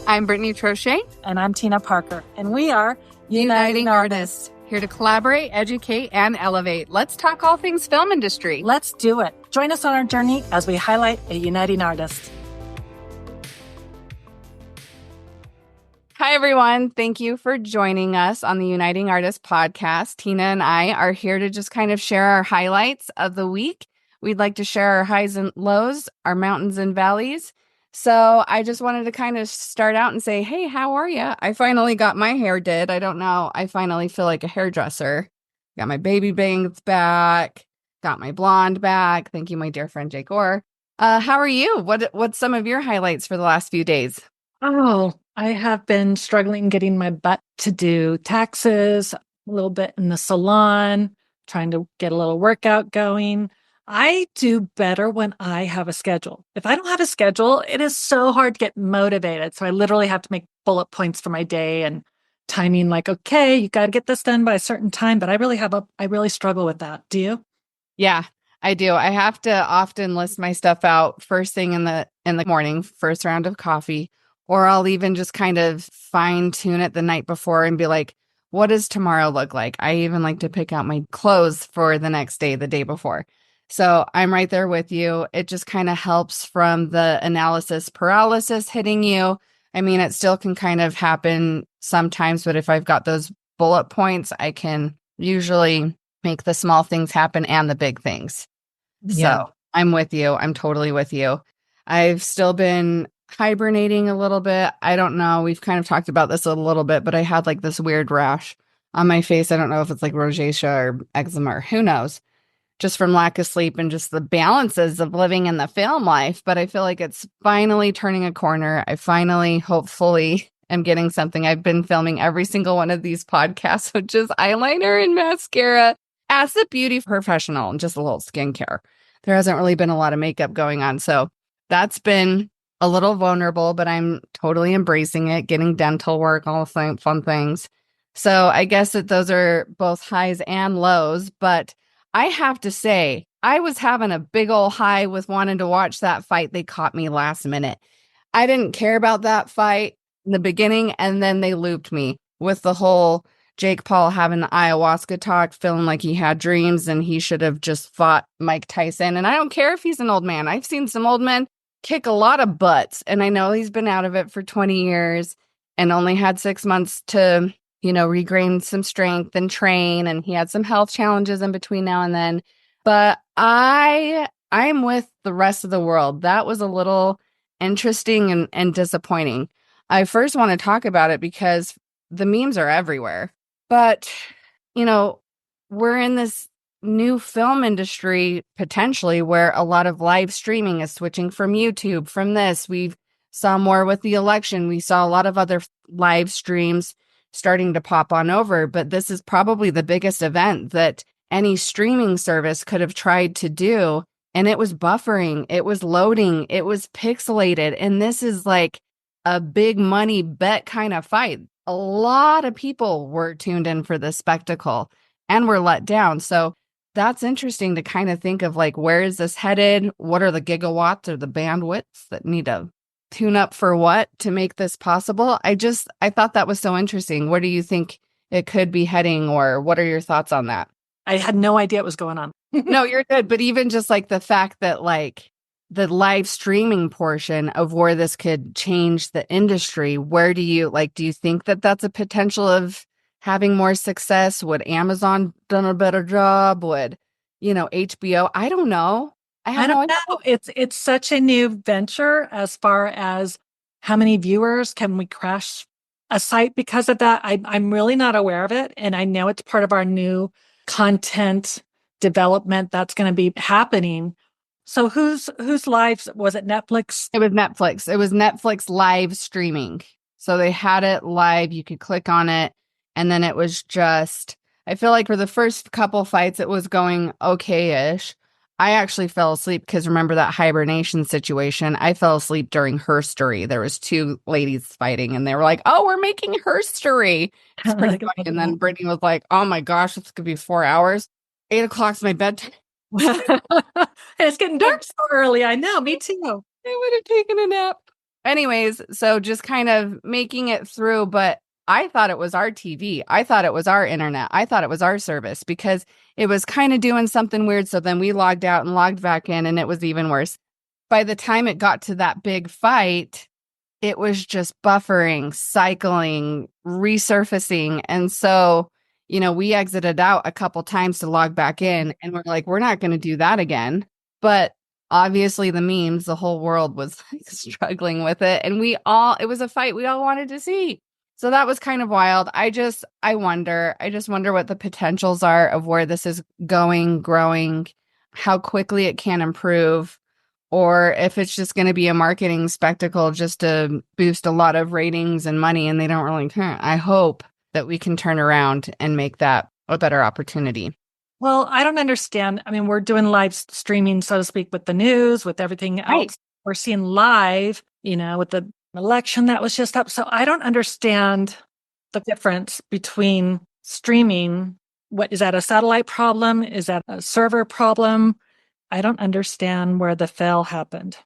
I'm Brittany Trochet. And I'm Tina Parker. And we are Uniting Artists, here to collaborate, educate, and elevate. Let's talk all things film industry. Let's do it. Join us on our journey as we highlight a uniting artist. Hi, everyone. Thank you for joining us on the Uniting Artists podcast. Tina and I are here to just kind of share our highlights of the week. We'd like to share our highs and lows, our mountains and valleys. So I just wanted to kind of start out and say, hey, how are you? I finally got my hair did. I don't know. I finally feel like a hairdresser. Got my baby bangs back. Got my blonde back. Thank you, my dear friend Jake Orr. How are you? What's some of your highlights for the last few days? Oh, I have been struggling getting my butt to do taxes, a little bit in the salon, trying to get a little workout going. I do better when I have a schedule. If I don't have a schedule, it is so hard to get motivated. So I literally have to make bullet points for my day and timing like, okay, you got to get this done by a certain time. But I really struggle with that. Do you? Yeah, I do. I have to often list my stuff out first thing in the morning, first round of coffee, or I'll even just kind of fine tune it the night before and be like, what does tomorrow look like? I even like to pick out my clothes for the next day, the day before. So I'm right there with you. It just kind of helps from the analysis paralysis hitting you. I mean, it still can kind of happen sometimes, but if I've got those bullet points, I can usually make the small things happen and the big things. Yeah. So I'm with you. I'm totally with you. I've still been hibernating a little bit. I don't know. We've kind of talked about this a little bit, but I had like this weird rash on my face. I don't know if it's like rosacea or eczema or who knows. Just from lack of sleep and just the balances of living in the film life. But I feel like it's finally turning a corner. I finally, hopefully, am getting something. I've been filming every single one of these podcasts, which is eyeliner and mascara as a beauty professional and just a little skincare. There hasn't really been a lot of makeup going on. So that's been a little vulnerable, but I'm totally embracing it, getting dental work, all the fun things. So I guess that those are both highs and lows, but I have to say, I was having a big old high with wanting to watch that fight. They caught me last minute. I didn't care about that fight in the beginning, and then they looped me with the whole Jake Paul having the ayahuasca talk, feeling like he had dreams and he should have just fought Mike Tyson. And I don't care if he's an old man. I've seen some old men kick a lot of butts, and I know he's been out of it for 20 years and only had 6 months to regain some strength and train. And he had some health challenges in between now and then. But I'm with the rest of the world. That was a little interesting and disappointing. I first want to talk about it because the memes are everywhere. But, we're in this new film industry potentially where a lot of live streaming is switching from YouTube, from this. We saw more with the election. We saw a lot of other live streams starting to pop on over, but this is probably the biggest event that any streaming service could have tried to do. And it was buffering, it was loading, it was pixelated. And this is like a big money bet kind of fight. A lot of people were tuned in for this spectacle and were let down. So that's interesting to kind of think of like, where is this headed? What are the gigawatts or the bandwidths that need to tune up for what to make this possible? I thought that was so interesting. Where do you think it could be heading, or what are your thoughts on that? I had no idea what was going on. No, you're good. But even just like the fact that like the live streaming portion of where this could change the industry, where do you think that that's a potential of having more success? Would Amazon done a better job? Would, HBO? I don't know. I don't know. It's such a new venture as far as how many viewers can we crash a site because of that. I'm really not aware of it. And I know it's part of our new content development that's going to be happening. So whose lives was it? Netflix? It was Netflix. It was Netflix live streaming. So they had it live. You could click on it. And then it was just, I feel like for the first couple fights, it was going okay-ish. I actually fell asleep because remember that hibernation situation? I fell asleep during herstory. There was two ladies fighting and they were like, oh, we're making herstory. It's pretty funny. And then Brittany was like, oh my gosh, this could be 4 hours. 8 o'clock's my bedtime. It's getting dark so early. I know. Me too. I would have taken a nap. Anyways, so just kind of making it through, but I thought it was our TV. I thought it was our internet. I thought it was our service because it was kind of doing something weird. So then we logged out and logged back in, and it was even worse. By the time it got to that big fight, it was just buffering, cycling, resurfacing. And so, we exited out a couple times to log back in, and we're like, we're not going to do that again. But obviously, the memes, the whole world was like struggling with it. And it was a fight we all wanted to see. So that was kind of wild. I just wonder what the potentials are of where this is going, growing, how quickly it can improve, or if it's just going to be a marketing spectacle just to boost a lot of ratings and money and they don't really care. I hope that we can turn around and make that a better opportunity. Well, I don't understand. I mean, we're doing live streaming, so to speak, with the news, with everything Right. else. We're seeing live, with the election that was just up. So I don't understand the difference between streaming. What is that, a satellite problem? Is that a server problem? I don't understand where the fail happened.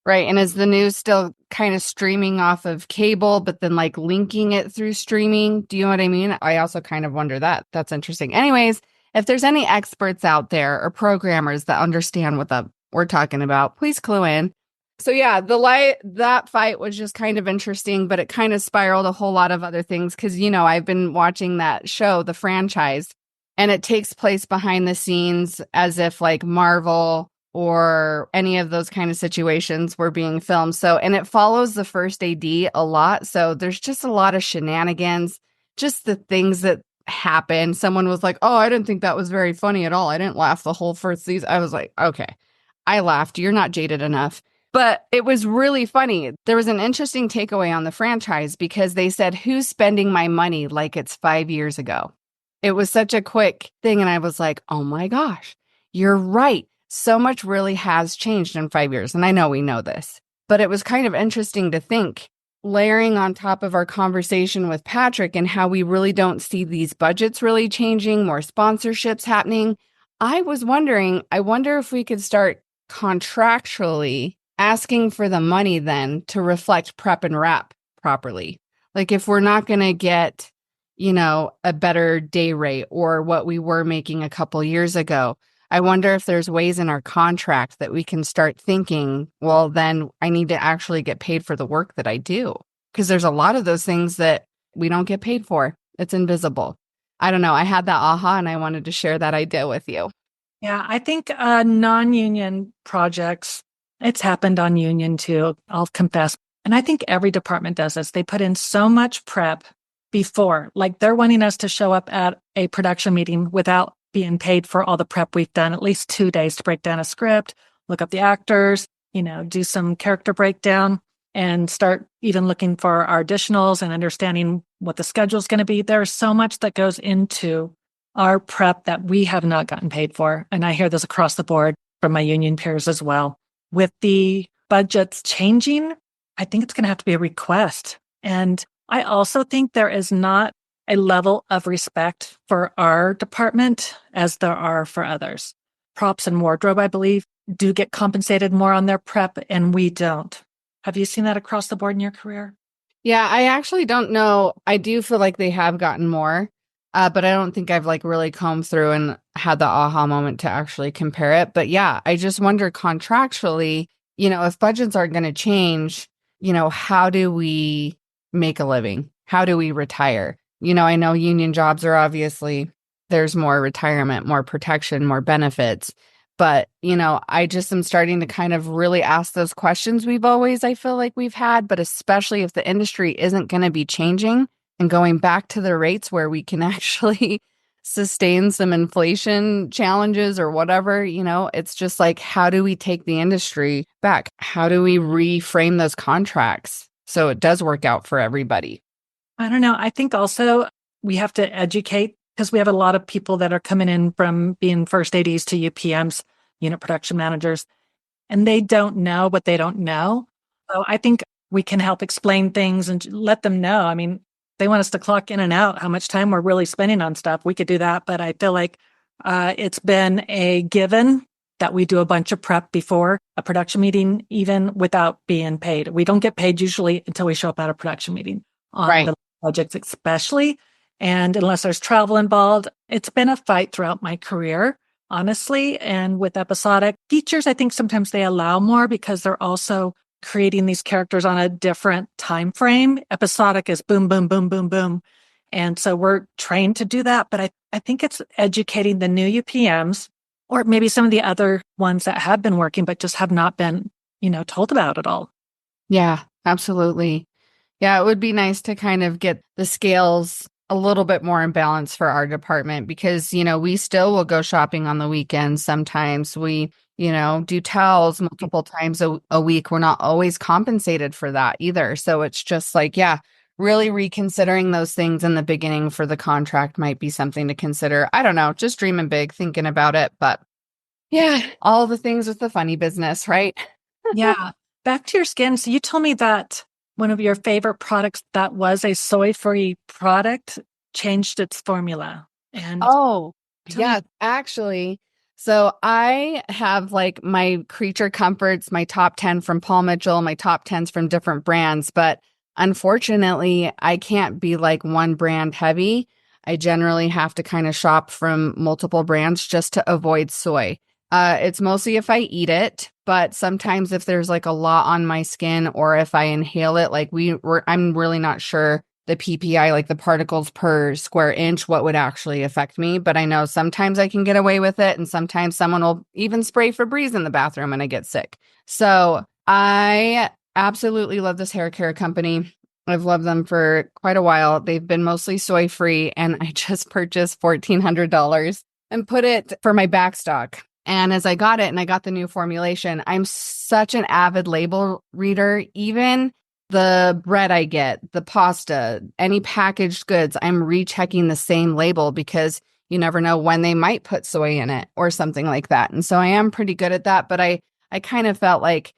Right. And is the news still kind of streaming off of cable, but then like linking it through streaming? Do you know what I mean? I also kind of wonder that. That's interesting. Anyways, if there's any experts out there or programmers that understand what we're talking about, please clue in. So yeah, that fight was just kind of interesting, but it kind of spiraled a whole lot of other things because I've been watching that show, The Franchise, and it takes place behind the scenes as if like Marvel or any of those kind of situations were being filmed. So, and it follows the first AD a lot. So there's just a lot of shenanigans, just the things that happen. Someone was like, "Oh, I didn't think that was very funny at all. I didn't laugh the whole first season." I was like, "Okay, I laughed. You're not jaded enough." But it was really funny. There was an interesting takeaway on The Franchise because they said, "Who's spending my money like it's 5 years ago?" It was such a quick thing. And I was like, oh my gosh, you're right. So much really has changed in 5 years. And I know we know this, but it was kind of interesting to think, layering on top of our conversation with Patrick and how we really don't see these budgets really changing, more sponsorships happening. I wonder if we could start contractually asking for the money then to reflect prep and wrap properly. Like if we're not going to get a better day rate or what we were making a couple years ago. I wonder if there's ways in our contract that we can start thinking, well, then I need to actually get paid for the work that I do. Because there's a lot of those things that we don't get paid for. It's invisible. I don't know. I had that aha and I wanted to share that idea with you. Yeah, I think non-union projects, it's happened on union too, I'll confess. And I think every department does this. They put in so much prep before, like they're wanting us to show up at a production meeting without being paid for all the prep we've done, at least 2 days to break down a script, look up the actors, do some character breakdown and start even looking for our additionals and understanding what the schedule is going to be. There's so much that goes into our prep that we have not gotten paid for. And I hear this across the board from my union peers as well. With the budgets changing, I think it's going to have to be a request. And I also think there is not a level of respect for our department as there are for others. Props and wardrobe, I believe, do get compensated more on their prep, and we don't. Have you seen that across the board in your career? Yeah, I actually don't know. I do feel like they have gotten more, but I don't think I've like really combed through and had the aha moment to actually compare it. But yeah, I just wonder contractually, if budgets aren't going to change, how do we make a living? How do we retire? I know union jobs are obviously, there's more retirement, more protection, more benefits. But, I just am starting to kind of really ask those questions I feel like we've had, but especially if the industry isn't going to be changing and going back to the rates where we can actually sustain some inflation challenges or whatever, it's just like, how do we take the industry back? How do we reframe those contracts so it does work out for everybody? I don't know. I think also we have to educate because we have a lot of people that are coming in from being first ADs to UPMs, unit production managers, and they don't know what they don't know. So I think we can help explain things and let them know. I mean, they want us to clock in and out how much time we're really spending on stuff. We could do that, but I feel like it's been a given that we do a bunch of prep before a production meeting, even without being paid. We don't get paid usually until we show up at a production meeting on Right. the projects, especially. And unless there's travel involved, it's been a fight throughout my career, honestly. And with episodic features, I think sometimes they allow more because they're also creating these characters on a different time frame. Episodic is boom, boom, boom, boom, boom. And so we're trained to do that. But I think it's educating the new UPMs or maybe some of the other ones that have been working, but just have not been, told about at all. Yeah, absolutely. Yeah, it would be nice to kind of get the scales a little bit more in balance for our department because, we still will go shopping on the weekends. Sometimes we, do towels multiple times a week. We're not always compensated for that either. So it's just like, yeah, really reconsidering those things in the beginning for the contract might be something to consider. I don't know, just dreaming big, thinking about it. But yeah, all the things with the funny business, right? Yeah. Back to your skin. So you told me that one of your favorite products that was a soy-free product changed its formula. And Oh, tell me, yeah, actually. So I have like my creature comforts, my top 10 from Paul Mitchell, my top 10s from different brands, but unfortunately, I can't be like one brand heavy. I generally have to kind of shop from multiple brands just to avoid soy. It's mostly if I eat it, but sometimes if there's like a lot on my skin or if I inhale it, like I'm really not sure the PPI, like the particles per square inch, what would actually affect me. But I know sometimes I can get away with it. And sometimes someone will even spray Febreze in the bathroom and I get sick. So I absolutely love this hair care company. I've loved them for quite a while. They've been mostly soy free. And I just purchased $1,400 and put it for my backstock. And as I got it and I got the new formulation, I'm such an avid label reader. Even the bread I get, the pasta, any packaged goods, I'm rechecking the same label because you never know when they might put soy in it or something like that. And so I am pretty good at that. But I kind of felt like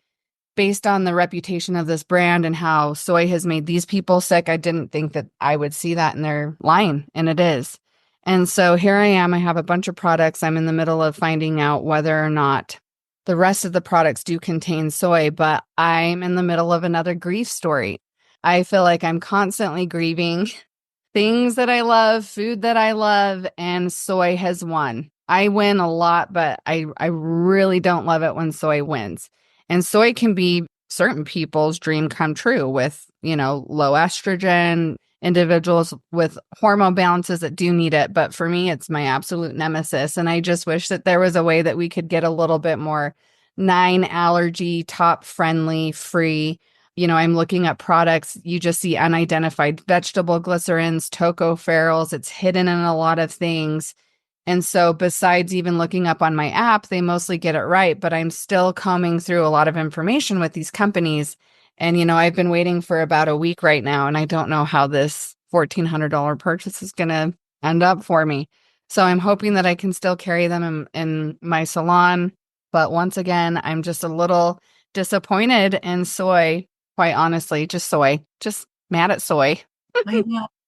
based on the reputation of this brand and how soy has made these people sick, I didn't think that I would see that in their line. And it is. And so here I am. I have a bunch of products. I'm in the middle of finding out whether or not the rest of the products do contain soy, but I'm in the middle of another grief story. I feel like I'm constantly grieving things that I love, food that I love, and soy has won. I win a lot, but I really don't love it when soy wins. And soy can be certain people's dream come true with, low estrogen, individuals with hormone balances that do need it. But for me, it's my absolute nemesis. And I just wish that there was a way that we could get a little bit more non-allergy, top friendly, free. I'm looking at products. You just see unidentified vegetable glycerins, tocopherols. It's hidden in a lot of things. And so besides even looking up on my app, they mostly get it right, but I'm still combing through a lot of information with these companies. And, I've been waiting for about a week right now, and I don't know how this $1,400 purchase is going to end up for me. So I'm hoping that I can still carry them in my salon. But once again, I'm just a little disappointed in soy, quite honestly, just soy, just mad at soy.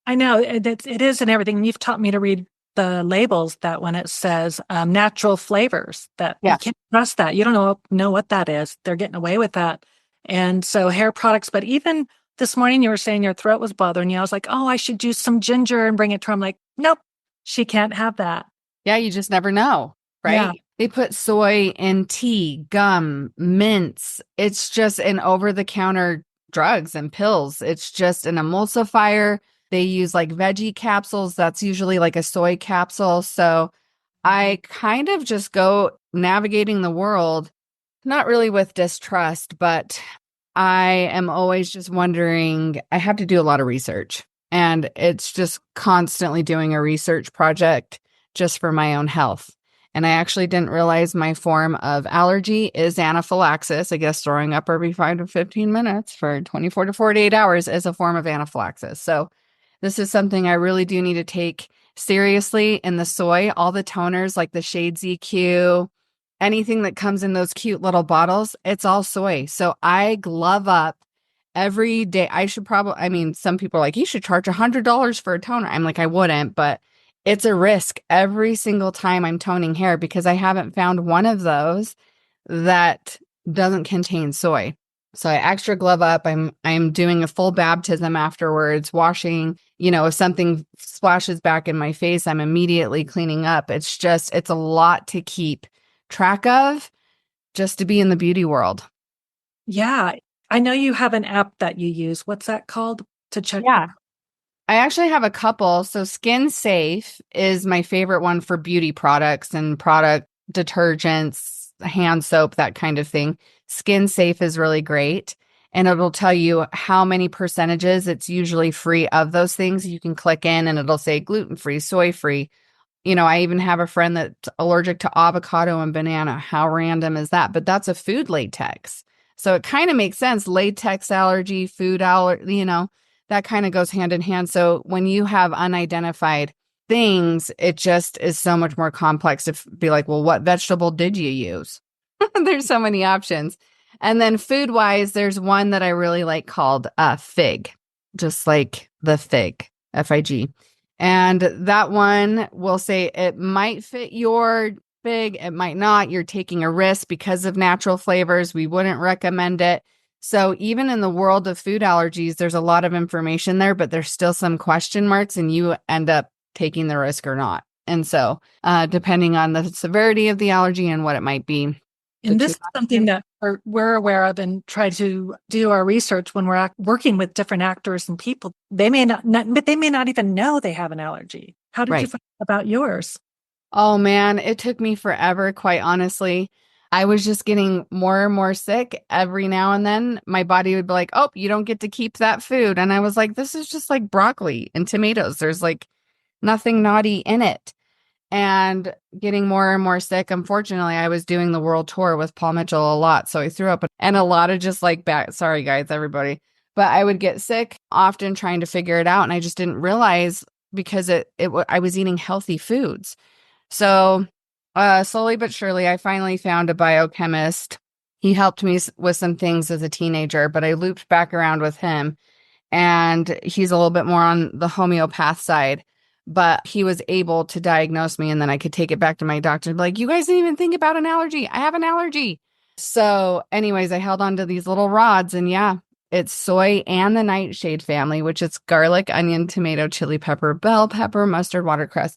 I know it is and everything. You've taught me to read the labels that when it says natural flavors, that you Yeah. can't trust that. You don't know what that is. They're getting away with that. And so hair products, but even this morning you were saying your throat was bothering you. I was like, oh, I should use some ginger and bring it to her. I'm like, nope, she can't have that. Yeah, you just never know, Yeah. right? They put soy in tea, gum, mints. It's just an over-the-counter drugs and pills. It's just an emulsifier. They use like veggie capsules. That's usually like a soy capsule. So I kind of just go navigating the world, not really with distrust, but I am always just wondering. I have to do a lot of research, and it's just constantly doing a research project just for my own health. And I actually didn't realize my form of allergy is anaphylaxis. I guess throwing up every 5 to 15 minutes for 24 to 48 hours is a form of anaphylaxis. So this is something I really do need to take seriously. In the soy, all the toners like the Shade ZQ, anything that comes in those cute little bottles, it's all soy. So I glove up every day. I should probably, some people are like, you should charge $100 for a toner. I'm like, I wouldn't, but it's a risk every single time I'm toning hair because I haven't found one of those that doesn't contain soy. So I extra glove up. I'm doing a full baptism afterwards, washing, if something splashes back in my face, I'm immediately cleaning up. It's a lot to keep track of just to be in the beauty world. Yeah. I know you have an app that you use. What's that called to check the? Yeah. I actually have a couple. So Skin Safe is my favorite one for beauty products and product detergents, hand soap, that kind of thing. Skin Safe is really great. And it'll tell you how many percentages it's usually free of those things. You can click in and it'll say gluten free, soy free. I even have a friend that's allergic to avocado and banana. How random is that? But that's a food latex. So it kind of makes sense. Latex allergy, food allergy, that kind of goes hand in hand. So when you have unidentified things, it just is so much more complex to be like, well, what vegetable did you use? There's so many options. And then food wise, there's one that I really like called Fig, just like the fig, FIG. And that one will say it might fit your fig, it might not. You're taking a risk because of natural flavors. We wouldn't recommend it. So even in the world of food allergies, there's a lot of information there, but there's still some question marks and you end up taking the risk or not. And so depending on the severity of the allergy and what it might be. And this is something that we're aware of and try to do our research when we're working with different actors and people. They may but they may not even know they have an allergy. How did you find out about yours? Oh man, it took me forever, quite honestly. I was just getting more and more sick every now and then. My body would be like, oh, you don't get to keep that food. And I was like, this is just like broccoli and tomatoes. There's like nothing naughty in it. And getting more and more sick. Unfortunately, I was doing the world tour with Paul Mitchell a lot. So I threw up and a lot of just like back. Sorry, guys, everybody. But I would get sick often trying to figure it out. And I just didn't realize because I was eating healthy foods. So slowly but surely, I finally found a biochemist. He helped me with some things as a teenager, but I looped back around with him. And he's a little bit more on the homeopath side. But he was able to diagnose me, and then I could take it back to my doctor and be like, you guys didn't even think about an allergy. I have an allergy. So, anyways, I held on to these little rods, and yeah, it's soy and the nightshade family, which is garlic, onion, tomato, chili pepper, bell pepper, mustard, watercress,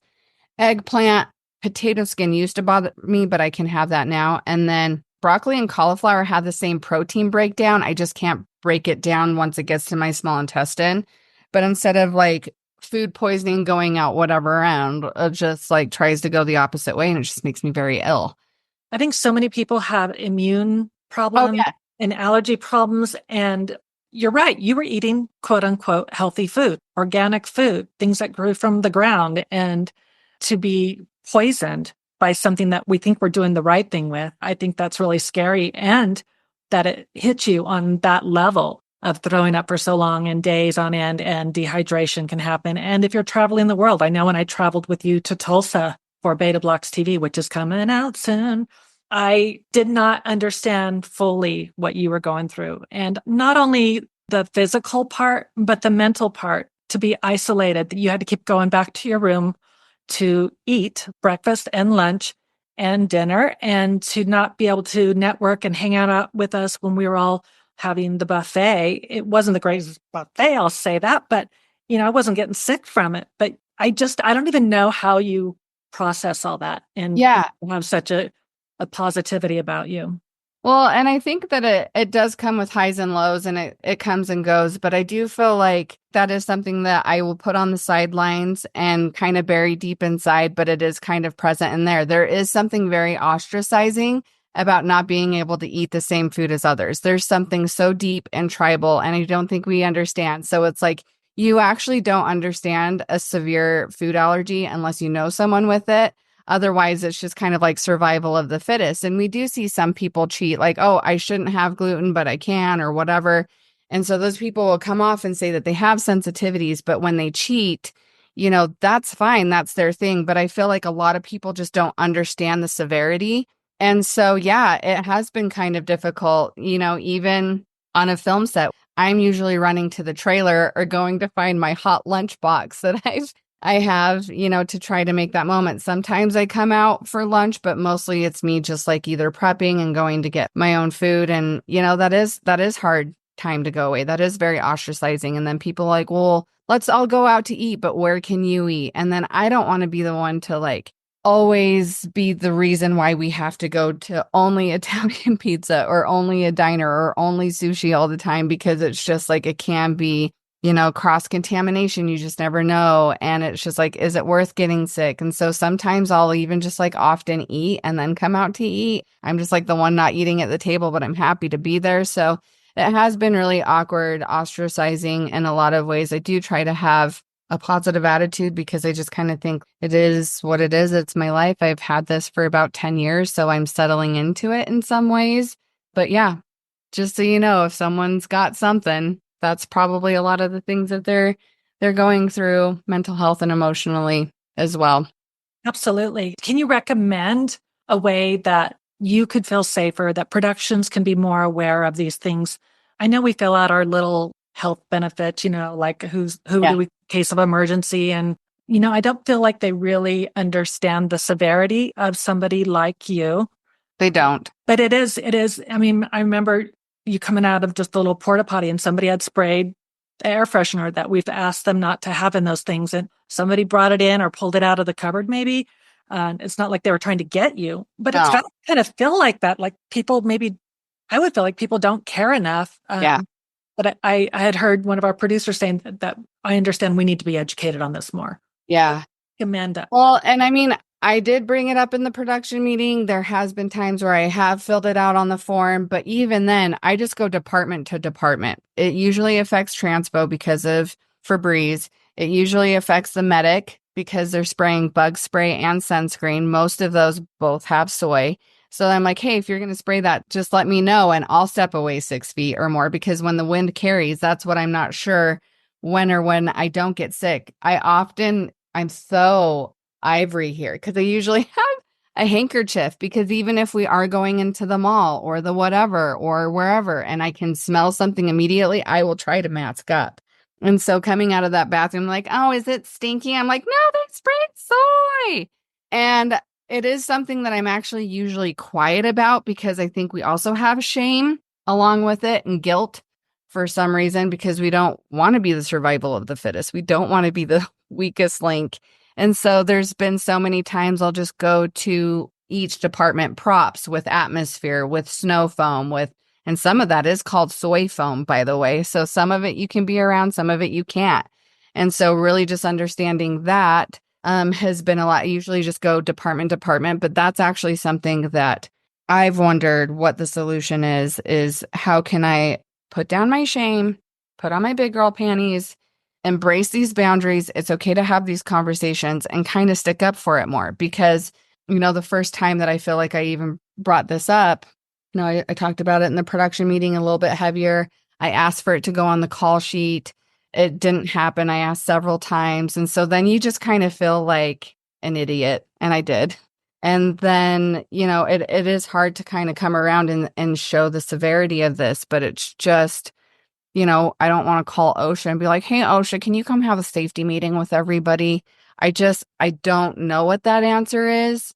eggplant, potato skin used to bother me, but I can have that now. And then broccoli and cauliflower have the same protein breakdown. I just can't break it down once it gets to my small intestine. But instead of like food poisoning going out whatever around, it just like tries to go the opposite way and it just makes me very ill. I think so many people have immune problems and allergy problems. And you're right. You were eating quote unquote healthy food, organic food, things that grew from the ground, and to be poisoned by something that we think we're doing the right thing with. I think that's really scary. And that it hits you on that level of throwing up for so long and days on end, and dehydration can happen. And if you're traveling the world, I know when I traveled with you to Tulsa for Beta Blocks TV, which is coming out soon, I did not understand fully what you were going through. And not only the physical part, but the mental part, to be isolated, that you had to keep going back to your room to eat breakfast and lunch and dinner, and to not be able to network and hang out with us when we were all having the buffet. It wasn't the greatest buffet, I'll say that, but I wasn't getting sick from it. But I don't even know how you process all that and have such a positivity about you. Well, and I think that it does come with highs and lows and it comes and goes, but I do feel like that is something that I will put on the sidelines and kind of bury deep inside, but it is kind of present in there. There is something very ostracizing about not being able to eat the same food as others. There's something so deep and tribal, and I don't think we understand. So it's like you actually don't understand a severe food allergy unless you know someone with it. Otherwise, it's just kind of like survival of the fittest. And we do see some people cheat, like, oh, I shouldn't have gluten, but I can, or whatever. And so those people will come off and say that they have sensitivities, but when they cheat, that's fine. That's their thing. But I feel like a lot of people just don't understand the severity. And so, yeah, it has been kind of difficult, even on a film set. I'm usually running to the trailer or going to find my hot lunch box that I have, to try to make that moment. Sometimes I come out for lunch, but mostly it's me just like either prepping and going to get my own food. And, that is hard time to go away. That is very ostracizing. And then people like, well, let's all go out to eat, but where can you eat? And then I don't want to be the one to like always be the reason why we have to go to only Italian pizza or only a diner or only sushi all the time, because it's just like it can be, cross contamination. You just never know. And it's just like, is it worth getting sick? And so sometimes I'll even just like often eat and then come out to eat. I'm just like the one not eating at the table, but I'm happy to be there. So it has been really awkward, ostracizing in a lot of ways. I do try to have a positive attitude because I just kind of think it is what it is. It's my life. I've had this for about 10 years, so I'm settling into it in some ways. But yeah, just so you know, if someone's got something, that's probably a lot of the things that they're going through mental health and emotionally as well. Absolutely. Can you recommend a way that you could feel safer, that productions can be more aware of these things? I know we fill out our little health benefits, like who Yeah, do we case of emergency, and I don't feel like they really understand the severity of somebody like you. they don't. But it is. I mean, I remember you coming out of just a little porta potty and somebody had sprayed the air freshener that we've asked them not to have in those things. And somebody brought it in or pulled it out of the cupboard, maybe. It's not like they were trying to get you, but it's No. kind of feel like that. Like people, maybe I would feel like people don't care enough. Yeah. But I had heard one of our producers saying that I understand we need to be educated on this more. Yeah. Amanda. Well, and I mean, I did bring it up in the production meeting. There has been times where I have filled it out on the form, but even then, I just go department to department. It usually affects Transpo because of Febreze. It usually affects the medic because they're spraying bug spray and sunscreen. Most of those both have soy. So I'm like, hey, if you're going to spray that, just let me know and I'll step away 6 feet or more, because when the wind carries, that's what I'm not sure when I don't get sick. I'm so ivory here because I usually have a handkerchief, because even if we are going into the mall or the whatever or wherever and I can smell something immediately, I will try to mask up. And so coming out of that bathroom, like, oh, is it stinky? I'm like, no, they sprayed soy. And it is something that I'm actually usually quiet about because I think we also have shame along with it and guilt for some reason, because we don't want to be the survival of the fittest. We don't want to be the weakest link. And so there's been so many times I'll just go to each department props with atmosphere, with snow foam, and some of that is called soy foam, by the way. So some of it you can be around, some of it you can't. And so really just understanding that has been a lot. I usually just go department, but that's actually something that I've wondered what the solution is how can I put down my shame, put on my big girl panties, embrace these boundaries. It's okay to have these conversations and kind of stick up for it more, because, the first time that I feel like I even brought this up, I talked about it in the production meeting a little bit heavier. I asked for it to go on the call sheet. It didn't happen. I asked several times. And so then you just kind of feel like an idiot. And I did. And then, it is hard to kind of come around and show the severity of this, but it's just, I don't want to call OSHA and be like, hey, OSHA, can you come have a safety meeting with everybody? I don't know what that answer is.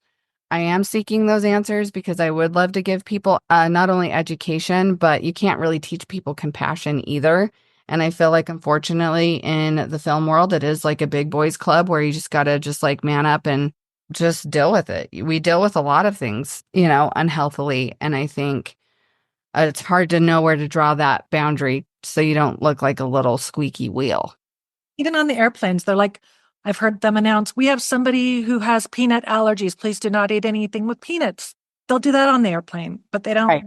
I am seeking those answers because I would love to give people not only education, but you can't really teach people compassion either. And I feel like, unfortunately, in the film world, it is like a big boys club where you just got to just like man up and just deal with it. We deal with a lot of things, unhealthily. And I think it's hard to know where to draw that boundary so you don't look like a little squeaky wheel. Even on the airplanes, they're like, I've heard them announce, we have somebody who has peanut allergies. Please do not eat anything with peanuts. They'll do that on the airplane, but they don't Right.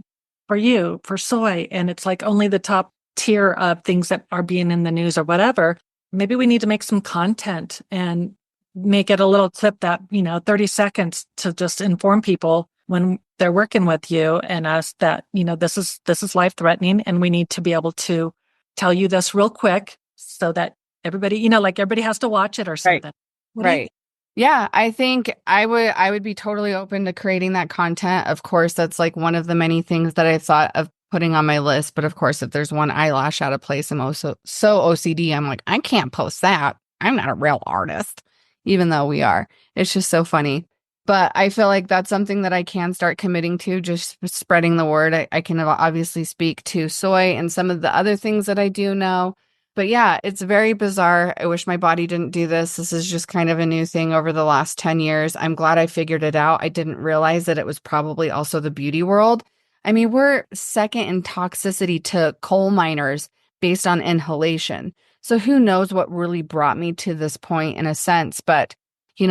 for soy. And it's like only the top tier of things that are being in the news or whatever. Maybe we need to make some content and make it a little clip that, 30 seconds to just inform people when they're working with you and us that, this is life threatening and we need to be able to tell you this real quick so that everybody, like everybody has to watch it or Right. something. What do you Right. Yeah, I think I would be totally open to creating that content. Of course, that's like one of the many things that I thought of putting on my list. But of course, if there's one eyelash out of place, I'm also so OCD. I'm like, I can't post that. I'm not a real artist. even though we are. It's just so funny. But I feel like that's something that I can start committing to, just spreading the word. I can obviously speak to soy and some of the other things that I do know. But yeah, it's very bizarre. I wish my body didn't do this. This is just kind of a new thing over the last 10 years. I'm glad I figured it out. I didn't realize that it was probably also the beauty world. I mean, we're second in toxicity to coal miners based on inhalation. So who knows what really brought me to this point in a sense, but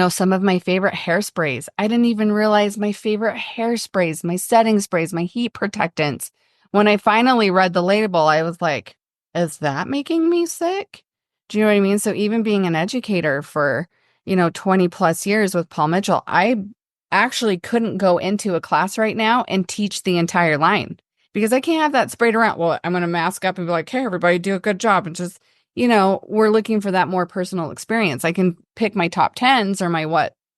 some of my favorite hairsprays. I didn't even realize my favorite hairsprays, my setting sprays, my heat protectants. When I finally read the label, I was like, is that making me sick? Do you know what I mean? So even being an educator for, 20 plus years with Paul Mitchell, I actually couldn't go into a class right now and teach the entire line because I can't have that sprayed around. Well, I'm going to mask up and be like, hey, everybody, do a good job and just we're looking for that more personal experience. I can pick my top tens or my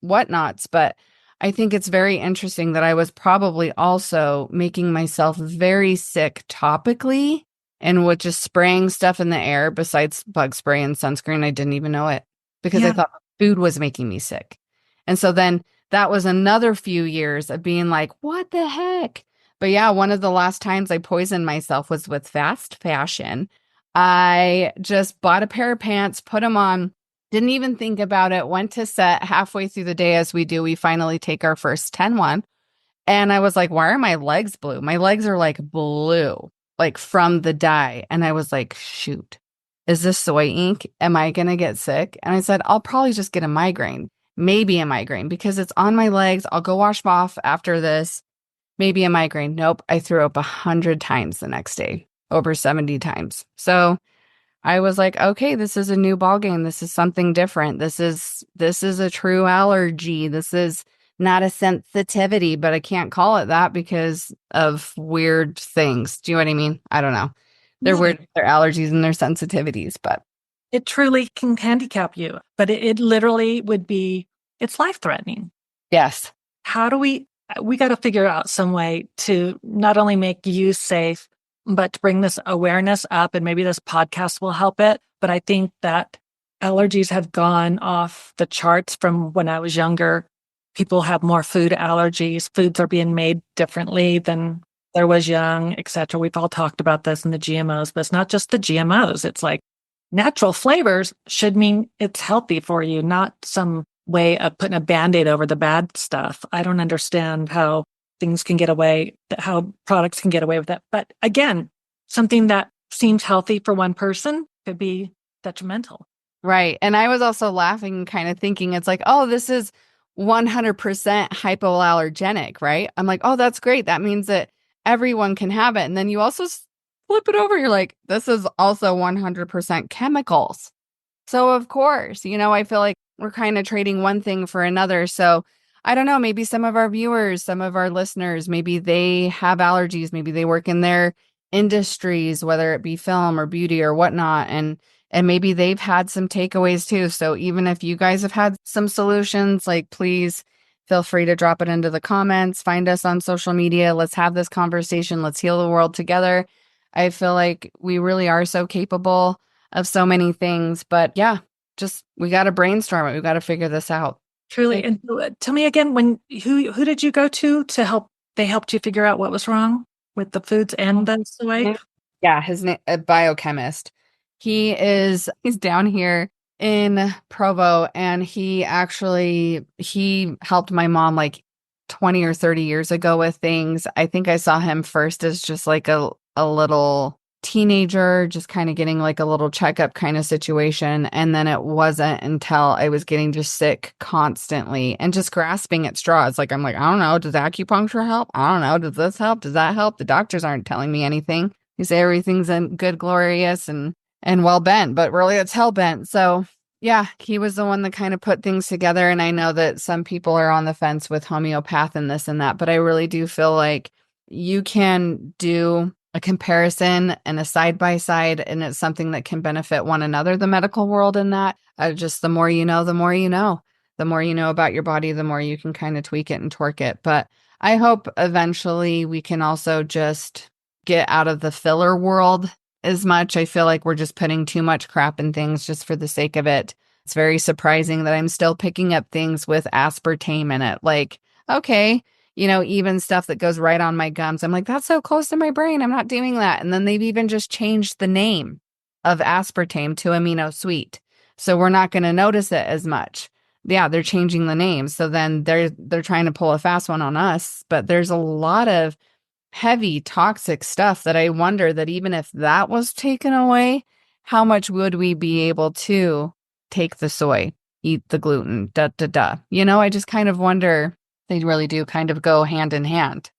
whatnots, but I think it's very interesting that I was probably also making myself very sick topically and with just spraying stuff in the air besides bug spray and sunscreen. I didn't even know it because I Yeah. thought food was making me sick. And so then that was another few years of being like, what the heck? But yeah, one of the last times I poisoned myself was with fast fashion. I just bought a pair of pants, put them on, didn't even think about it, went to set halfway through the day as we do. We finally take our first 10-1. And I was like, why are my legs blue? My legs are like blue, like from the dye. And I was like, shoot, is this soy ink? Am I going to get sick? And I said, I'll probably just get a migraine, maybe a migraine because it's on my legs. I'll go wash them off after this. Maybe a migraine. Nope. I threw up 100 times the next day, over 70 times. So I was like, okay, this is a new ball game. This is something different. This is a true allergy. This is not a sensitivity, but I can't call it that because of weird things. Do you know what I mean? I don't know. They're Yeah. weird, their allergies and their sensitivities, but It truly can handicap you, but it literally would be, it's life threatening. yes. How do we got to figure out some way to not only make you safe, but to bring this awareness up, and maybe this podcast will help it. But I think that allergies have gone off the charts from when I was younger. People have more food allergies. Foods are being made differently than there was young, etc. We've all talked about this in the GMOs, but it's not just the GMOs. It's like natural flavors should mean it's healthy for you, not some way of putting a Band-Aid over the bad stuff. I don't understand how things can get away, how products can get away with that. But again, something that seems healthy for one person could be detrimental. Right. And I was also laughing, kind of thinking it's like, oh, this is 100% hypoallergenic, right? I'm like, oh, that's great. That means that everyone can have it. And then you also flip it over. You're like, this is also 100% chemicals. So, of course, I feel like we're kind of trading one thing for another. So, I don't know, maybe some of our viewers, some of our listeners, maybe they have allergies, maybe they work in their industries, whether it be film or beauty or whatnot, and maybe they've had some takeaways too. So, even if you guys have had some solutions, like please feel free to drop it into the comments, find us on social media. Let's have this conversation. Let's heal the world together. I feel like we really are so capable of so many things. But yeah, just we got to brainstorm it. We got to figure this out. Truly. And tell me again, who did you go to help? They helped you figure out what was wrong with the foods and the soy? Yeah, his name a biochemist. He's down here in Provo, and he helped my mom like 20 or 30 years ago with things. I think I saw him first as just like a little teenager, just kind of getting like a little checkup kind of situation. And then it wasn't until I was getting just sick constantly and just grasping at straws. Like, I'm like, I don't know. Does acupuncture help? I don't know. Does this help? Does that help? The doctors aren't telling me anything. They say everything's in good, glorious and well bent, but really it's hell bent. So yeah, he was the one that kind of put things together. And I know that some people are on the fence with homeopath and this and that, but I really do feel like you can do a comparison and a side by side, and it's something that can benefit one another, the medical world in that. Just the more you know, the more you know. The more you know about your body, the more you can kind of tweak it and torque it. But I hope eventually we can also just get out of the filler world as much. I feel like we're just putting too much crap in things just for the sake of it. It's very surprising that I'm still picking up things with aspartame in it. Like, okay, even stuff that goes right on my gums. I'm like, that's so close to my brain. I'm not doing that. And then they've even just changed the name of aspartame to amino sweet. So we're not going to notice it as much. Yeah, they're changing the name. So then they're trying to pull a fast one on us, but there's a lot of heavy toxic stuff that I wonder that even if that was taken away, how much would we be able to take the soy, eat the gluten, da da da. I just kind of wonder, they really do kind of go hand in hand.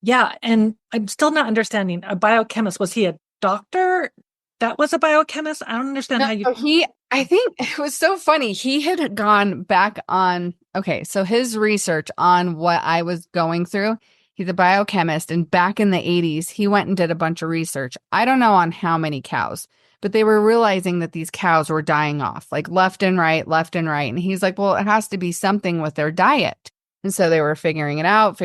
Yeah. And I'm still not understanding. A biochemist, was he a doctor that was a biochemist? I don't understand No, how you. I think it was so funny. He had gone back on, okay, so his research on what I was going through, he's a biochemist. And back in the 80s, he went and did a bunch of research. I don't know on how many cows, but they were realizing that these cows were dying off, like left and right, left and right. And he's like, well, it has to be something with their diet. And so they were figuring it out,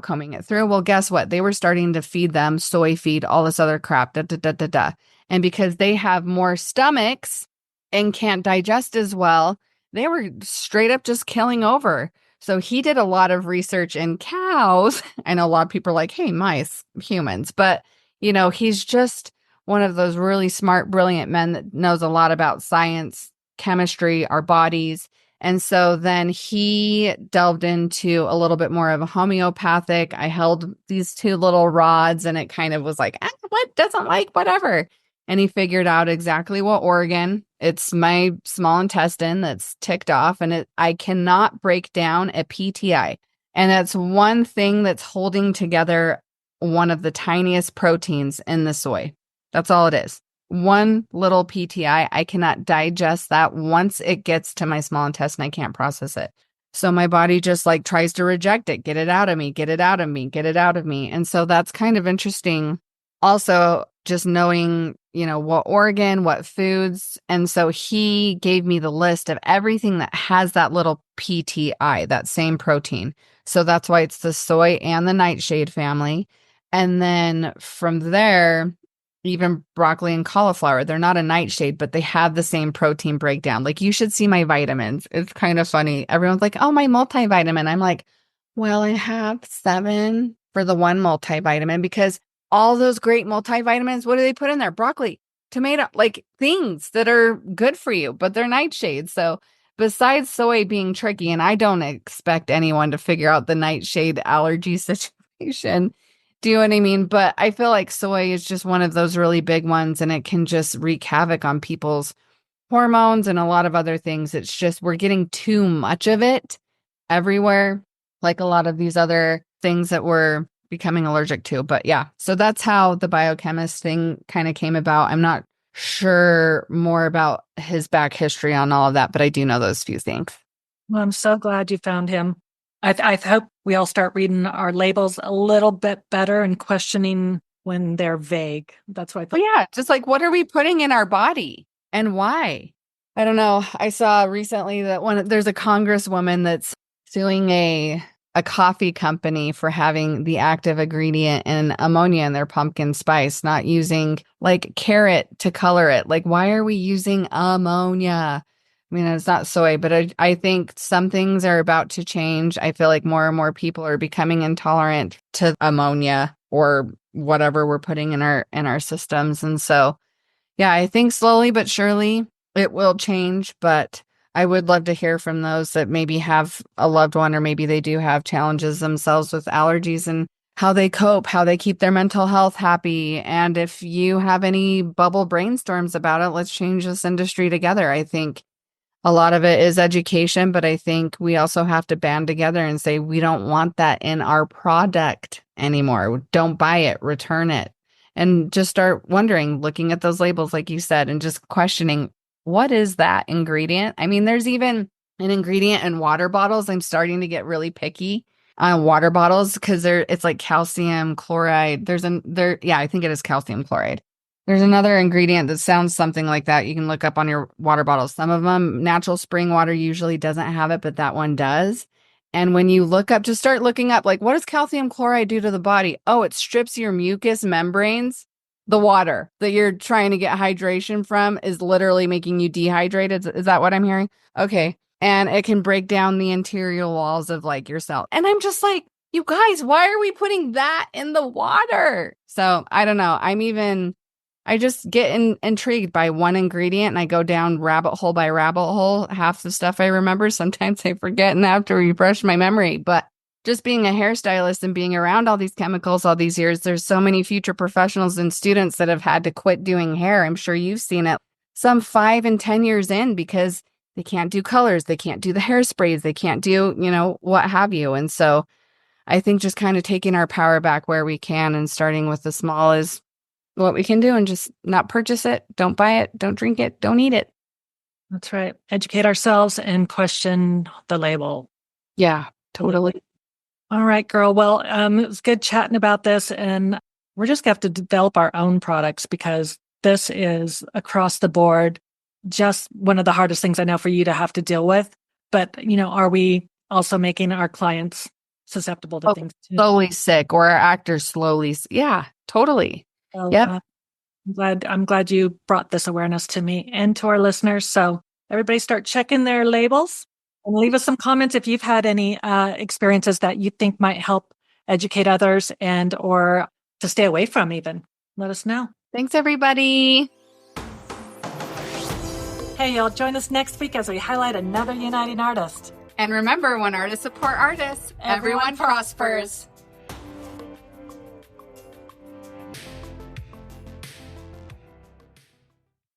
combing it through. Well, guess what? They were starting to feed them soy feed, all this other crap, da da da da da. And because they have more stomachs and can't digest as well, they were straight up just killing over. So he did a lot of research in cows. I know a lot of people are like, hey, mice, humans. But, he's just one of those really smart, brilliant men that knows a lot about science, chemistry, our bodies. And so then he delved into a little bit more of a homeopathic. I held these two little rods and it kind of was like, what doesn't like, whatever. And he figured out exactly what organ. It's my small intestine that's ticked off, and I cannot break down a PTI. And that's one thing that's holding together one of the tiniest proteins in the soy. That's all it is. One little PTI. I cannot digest that. Once it gets to my small intestine, I can't process it. So my body just like tries to reject it, get it out of me, get it out of me, get it out of me. And so that's kind of interesting. Also, just knowing, what organ, what foods. And so he gave me the list of everything that has that little PTI, that same protein. So that's why it's the soy and the nightshade family. And then from there, even broccoli and cauliflower, they're not a nightshade, but they have the same protein breakdown. Like, you should see my vitamins. It's kind of funny. Everyone's like, oh, my multivitamin. I'm like, well, I have 7 for the one multivitamin because all those great multivitamins, what do they put in there? Broccoli, tomato, like things that are good for you, but they're nightshades. So besides soy being tricky, and I don't expect anyone to figure out the nightshade allergy situation, do you know what I mean? But I feel like soy is just one of those really big ones, and it can just wreak havoc on people's hormones and a lot of other things. It's just we're getting too much of it everywhere, like a lot of these other things that we're becoming allergic to. But yeah, so that's how the biochemist thing kind of came about. I'm not sure more about his back history on all of that, but I do know those few things. Well, I'm so glad you found him. I hope we all start reading our labels a little bit better and questioning when they're vague. That's what I thought. Well, yeah, just like, what are we putting in our body and why? I don't know. I saw recently that there's a congresswoman that's suing a coffee company for having the active ingredient in ammonia in their pumpkin spice, not using like carrot to color it. Like, why are we using ammonia? I mean, it's not soy, but I think some things are about to change. I feel like more and more people are becoming intolerant to ammonia or whatever we're putting in our systems. And so, yeah, I think slowly but surely it will change, but I would love to hear from those that maybe have a loved one or maybe they do have challenges themselves with allergies and how they cope, how they keep their mental health happy. And if you have any bubble brainstorms about it, let's change this industry together. I think a lot of it is education, but I think we also have to band together and say, we don't want that in our product anymore. Don't buy it, return it. And just start wondering, looking at those labels, like you said, and just questioning, what is that ingredient? I mean, there's even an ingredient in water bottles. I'm starting to get really picky on water bottles because it's like calcium chloride. Yeah, I think it is calcium chloride. There's another ingredient that sounds something like that. You can look up on your water bottles. Some of them, natural spring water usually doesn't have it, but that one does. And when you look up, just start looking up, like, what does calcium chloride do to the body? Oh, it strips your mucous membranes The water that you're trying to get hydration from is literally making you dehydrated. Is that what I'm hearing? Okay. And it can break down the interior walls of like your cell. And I'm just like, you guys, why are we putting that in the water? So I don't know. I just get intrigued by one ingredient and I go down rabbit hole by rabbit hole. Half the stuff I remember, sometimes I forget and have to refresh my memory. But just being a hairstylist and being around all these chemicals all these years, there's so many future professionals and students that have had to quit doing hair. I'm sure you've seen it. Some 5 and 10 years in because they can't do colors, they can't do the hairsprays, they can't do, what have you. And so I think just kind of taking our power back where we can and starting with the small is what we can do and just not purchase it, don't buy it, don't drink it, don't eat it. That's right. Educate ourselves and question the label. Yeah, totally. All right, girl. Well, it was good chatting about this, and we're just going to have to develop our own products because this is across the board just one of the hardest things I know for you to have to deal with. But, are we also making our clients susceptible to things too? Slowly sick or our actors slowly. Yeah, totally. So, Yep. I'm glad you brought this awareness to me and to our listeners. So everybody start checking their labels. And leave us some comments if you've had any experiences that you think might help educate others and or to stay away from even. Let us know. Thanks, everybody. Hey, y'all, join us next week as we highlight another uniting artist. And remember, when artists support artists, everyone prospers.